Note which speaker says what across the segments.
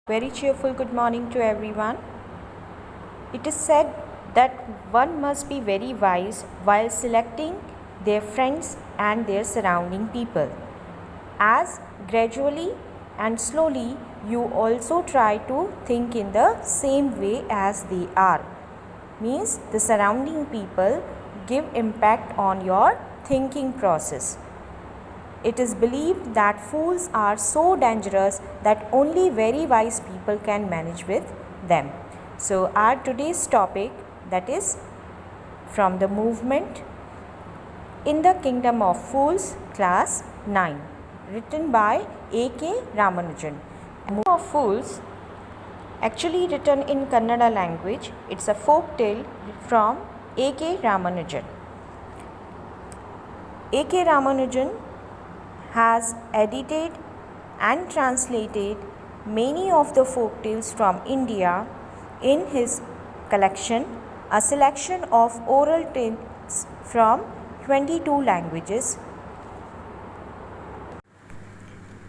Speaker 1: Very cheerful good morning to everyone. It is said that one must be very wise while selecting their friends and their surrounding people, as gradually and slowly you also try to think in the same way as they are. Means the surrounding people give impact on your thinking process. It is believed that fools are so dangerous that only very wise people can manage with them. So our today's topic, that is from the movement in the Kingdom of Fools, class 9, written by A.K. Ramanujan. Movement of Fools, actually written in Kannada language, it's a folk tale from A.K. Ramanujan. A.K. Ramanujan has edited and translated many of the folk tales from India in his collection, a selection of oral tales from 22 languages.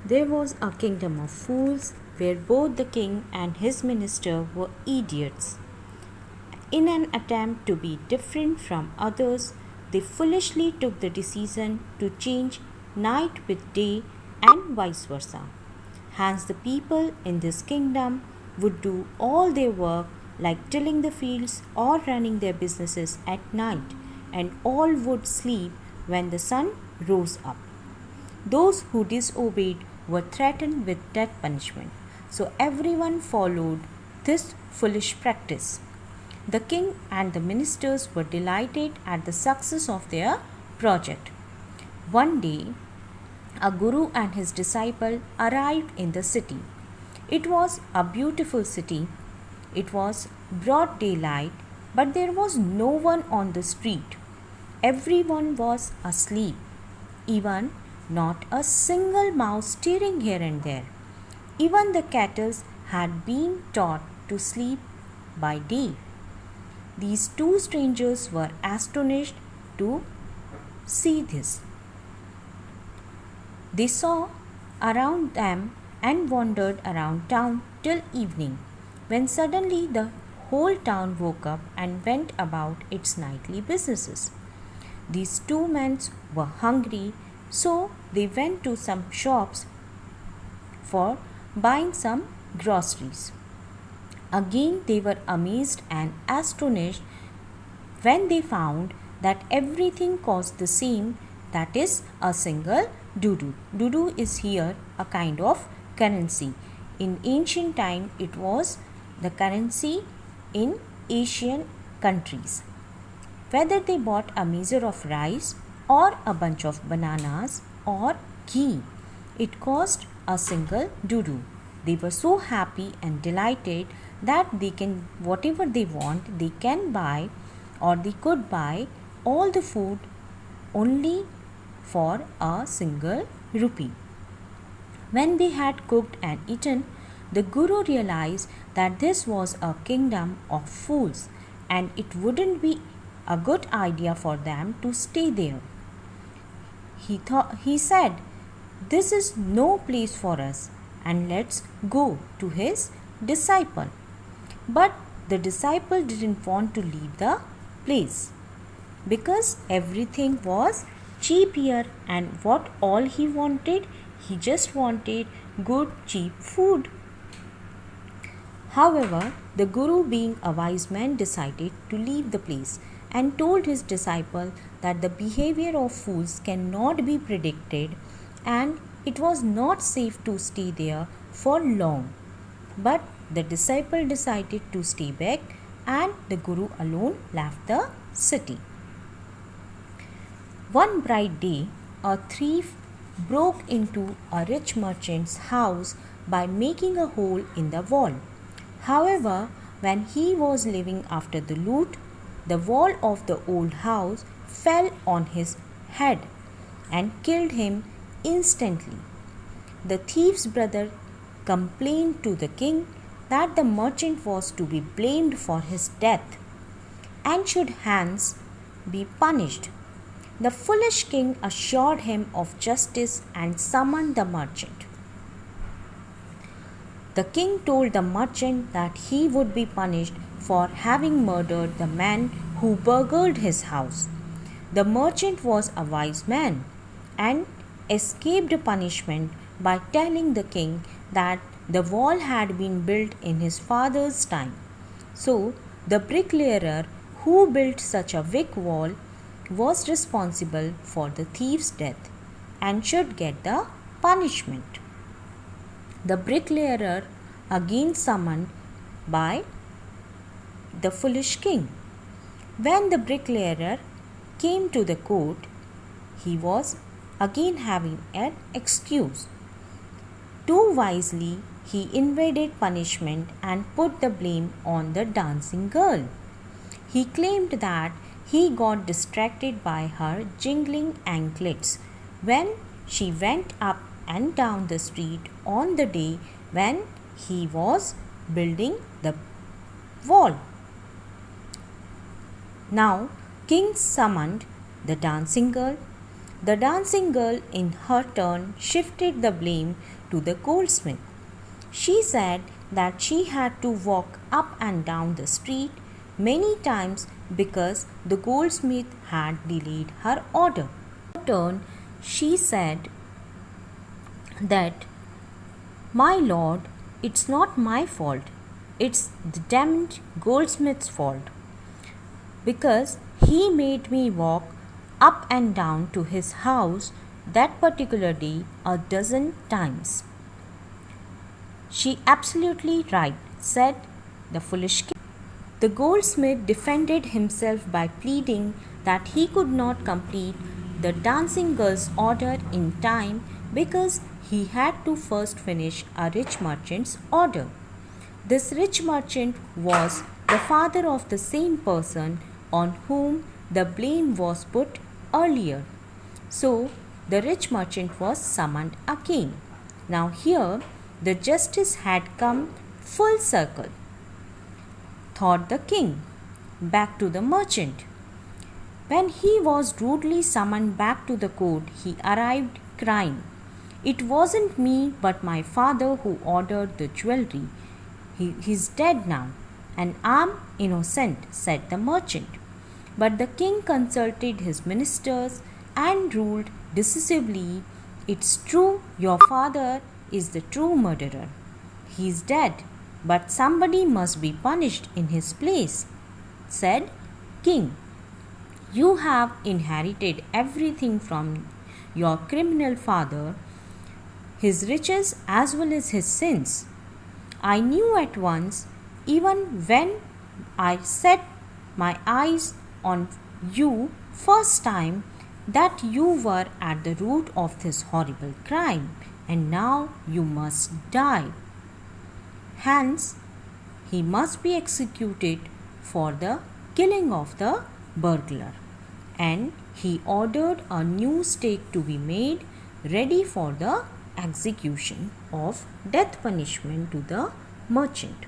Speaker 1: There was a kingdom of fools where both the king and his minister were idiots. In an attempt to be different from others, they foolishly took the decision to change night with day and vice versa. Hence, the people in this kingdom would do all their work, like tilling the fields or running their businesses at night, and all would sleep when the sun rose up. Those who disobeyed were threatened with death punishment. So everyone followed this foolish practice. The king and the ministers were delighted at the success of their project. One day, a guru and his disciple arrived in the city. It was a beautiful city. It was broad daylight, but there was no one on the street. Everyone was asleep, even not a single mouse stirring here and there. Even the cattle had been taught to sleep by day. These two strangers were astonished to see this. They saw around them and wandered around town till evening, when suddenly the whole town woke up and went about its nightly businesses. These two men were hungry, so they went to some shops for buying some groceries. Again, they were amazed and astonished when they found that everything cost the same, that is, a single dudu. Dudu is here a kind of currency. In ancient time, it was the currency in Asian countries. Whether they bought a measure of rice or a bunch of bananas or ghee, it cost a single dudu. They were so happy and delighted that they can, whatever they want, they can buy, or they could buy all the food only for a single rupee. When they had cooked and eaten, the guru realized that this was a kingdom of fools and it wouldn't be a good idea for them to stay there. He said, "This is no place for us, and let's go to his disciple." But the disciple didn't want to leave the place because everything was cheap here, and what all he wanted, he just wanted good cheap food. However, the guru, being a wise man, decided to leave the place and told his disciple that the behavior of fools cannot be predicted and it was not safe to stay there for long. But the disciple decided to stay back and the guru alone left the city. One bright day, a thief broke into a rich merchant's house by making a hole in the wall. However, when he was leaving after the loot, the wall of the old house fell on his head and killed him instantly. The thief's brother complained to the king that the merchant was to be blamed for his death and should hence be punished. The foolish king assured him of justice and summoned the merchant. The king told the merchant that he would be punished for having murdered the man who burgled his house. The merchant was a wise man and escaped punishment by telling the king that the wall had been built in his father's time. So, the bricklayer who built such a big wall was responsible for the thief's death and should get the punishment. The bricklayer again summoned by the foolish king. When the bricklayer came to the court, he was again having an excuse. Too wisely, he invaded punishment and put the blame on the dancing girl. He claimed that he got distracted by her jingling anklets when she went up and down the street on the day when he was building the wall. Now, king summoned the dancing girl. The dancing girl, in her turn, shifted the blame to the goldsmith. She said that she had to walk up and down the street many times because the goldsmith had delayed her order. In her turn, she said that, "My lord, it's not my fault. It's the damned goldsmith's fault, because he made me walk up and down to his house that particular day a dozen times." "She absolutely right," said the foolish king. The goldsmith defended himself by pleading that he could not complete the dancing girl's order in time because he had to first finish a rich merchant's order. This rich merchant was the father of the same person on whom the blame was put earlier. So the rich merchant was summoned again. Now here the justice had come full circle, thought the king, back to the merchant. When he was rudely summoned back to the court, he arrived crying, "It wasn't me but my father who ordered the jewelry. He's dead now, and I'm innocent," said the merchant. But the king consulted his ministers and ruled decisively, "It's true, your father is the true murderer. He's dead, but somebody must be punished in his place." Said king, "You have inherited everything from your criminal father, his riches as well as his sins. I knew at once, even when I set my eyes on you first time, that you were at the root of this horrible crime, and now you must die. Hence, he must be executed for the killing of the burglar." And he ordered a new stake to be made ready for the execution of death punishment to the merchant.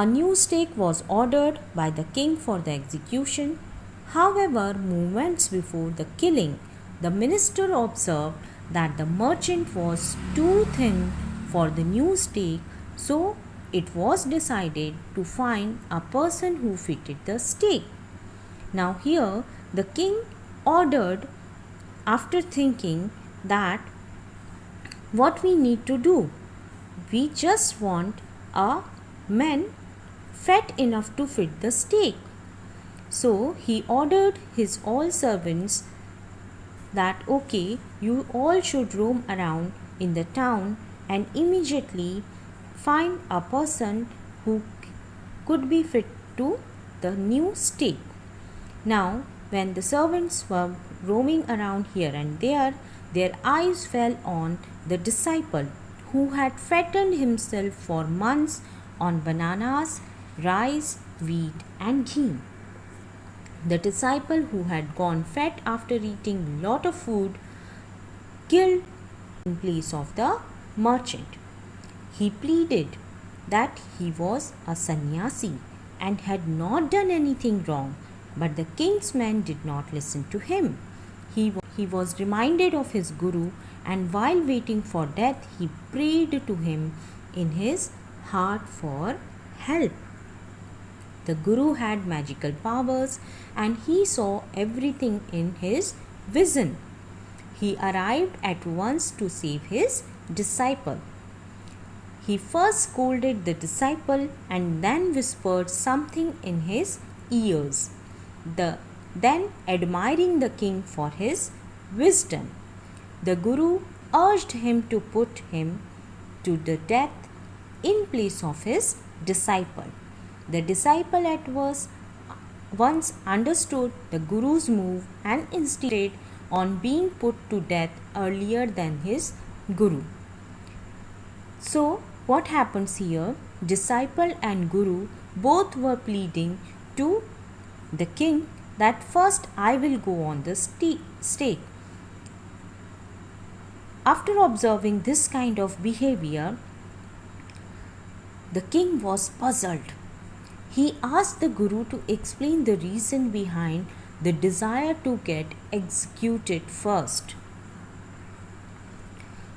Speaker 1: A new stake was ordered by the king for the execution. However, moments before the killing, the minister observed that the merchant was too thin for the new stake, so it was decided to find a person who fitted the stake. Now here the king ordered, after thinking, that what we need to do, we just want a man fat enough to fit the stake. So he ordered his all servants that, "Okay, you all should roam around in the town and immediately find a person who could be fit to the new stake." Now, when the servants were roaming around here and there, their eyes fell on the disciple who had fattened himself for months on bananas, rice, wheat, and ghee. The disciple who had gone fat after eating a lot of food killed in place of the merchant. He pleaded that he was a sannyasi and had not done anything wrong, but the king's men did not listen to him. He was reminded of his guru and while waiting for death, he prayed to him in his heart for help. The Guru had magical powers and he saw everything in his vision. He arrived at once to save his disciple. He first scolded the disciple and then whispered something in his ears, then admiring the king for his wisdom. The Guru urged him to put him to the death in place of his disciple. The disciple at once understood the Guru's move and insisted on being put to death earlier than his Guru. So, what happens here? Disciple and Guru both were pleading to the king that first I will go on the stake. After observing this kind of behavior, the king was puzzled. He asked the Guru to explain the reason behind the desire to get executed first.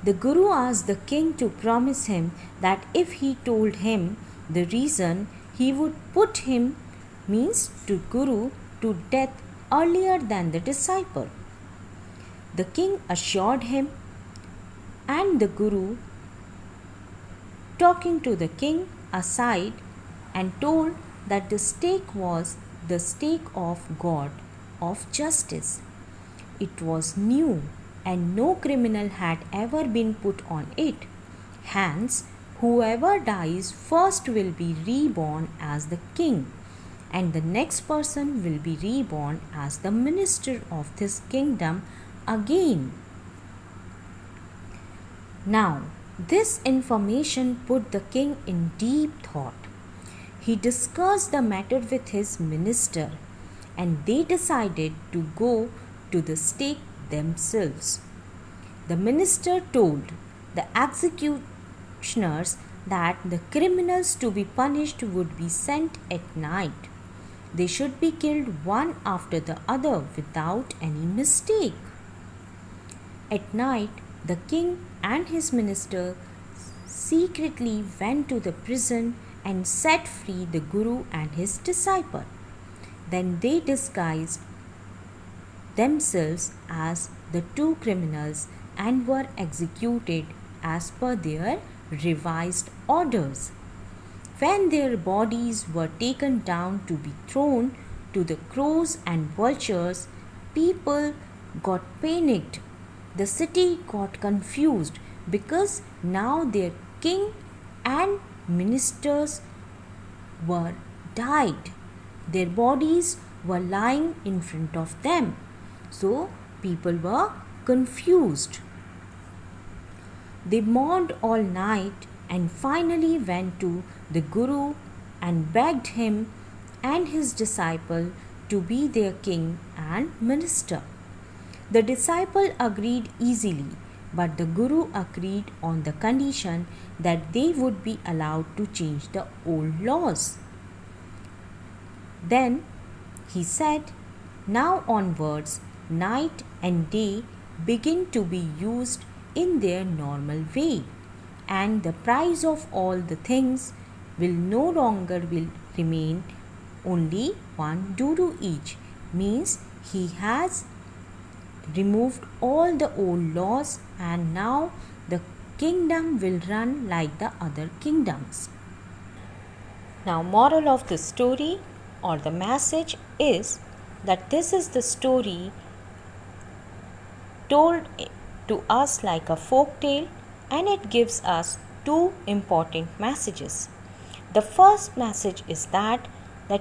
Speaker 1: The Guru asked the king to promise him that if he told him the reason, he would put him, means to Guru, to death earlier than the disciple. The king assured him, and the Guru, talking to the king aside, and told that the stake was the stake of God of justice. It was new and no criminal had ever been put on it. Hence, whoever dies first will be reborn as the king, and the next person will be reborn as the minister of this kingdom again. Now, this information put the king in deep thought. He discussed the matter with his minister, and they decided to go to the stake themselves. The minister told the executioners that the criminals to be punished would be sent at night. They should be killed one after the other without any mistake. At night, the king and his minister secretly went to the prison and set free the Guru and his disciple. Then they disguised themselves as the two criminals and were executed as per their revised orders. When their bodies were taken down to be thrown to the crows and vultures, people got panicked. The city got confused because now their king and ministers were died. Their bodies were lying in front of them. So people were confused. They mourned all night and finally went to the Guru and begged him and his disciple to be their king and minister. The disciple agreed easily, but the Guru agreed on the condition that they would be allowed to change the old laws. Then he said, now onwards, night and day begin to be used in their normal way, and the price of all the things will no longer remain only 1 duru each, means he has removed all the old laws and now the kingdom will run like the other kingdoms. Now, moral of the story or the message is that this is the story told to us like a folk tale, and it gives us two important messages. The first message is that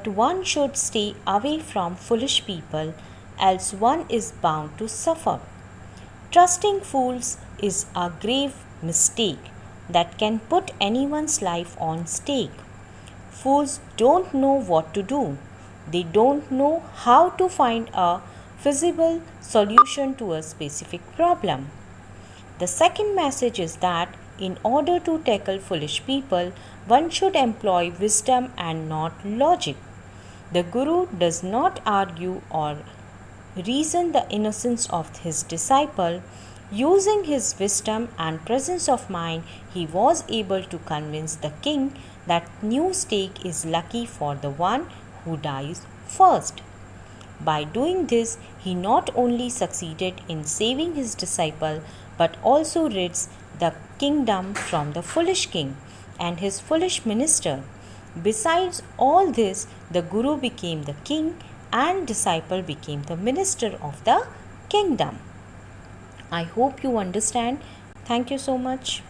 Speaker 1: one should stay away from foolish people, else one is bound to suffer. Trusting fools is a grave mistake that can put anyone's life on stake. Fools don't know what to do. They don't know how to find a feasible solution to a specific problem. The second message is that in order to tackle foolish people, one should employ wisdom and not logic. The Guru does not argue or reason the innocence of his disciple. Using his wisdom and presence of mind, he was able to convince the king that new steak is lucky for the one who dies first. By doing this, he not only succeeded in saving his disciple but also rids the kingdom from the foolish king and his foolish minister. Besides all this, the Guru became the king and disciple became the minister of the kingdom. I hope you understand. Thank you so much.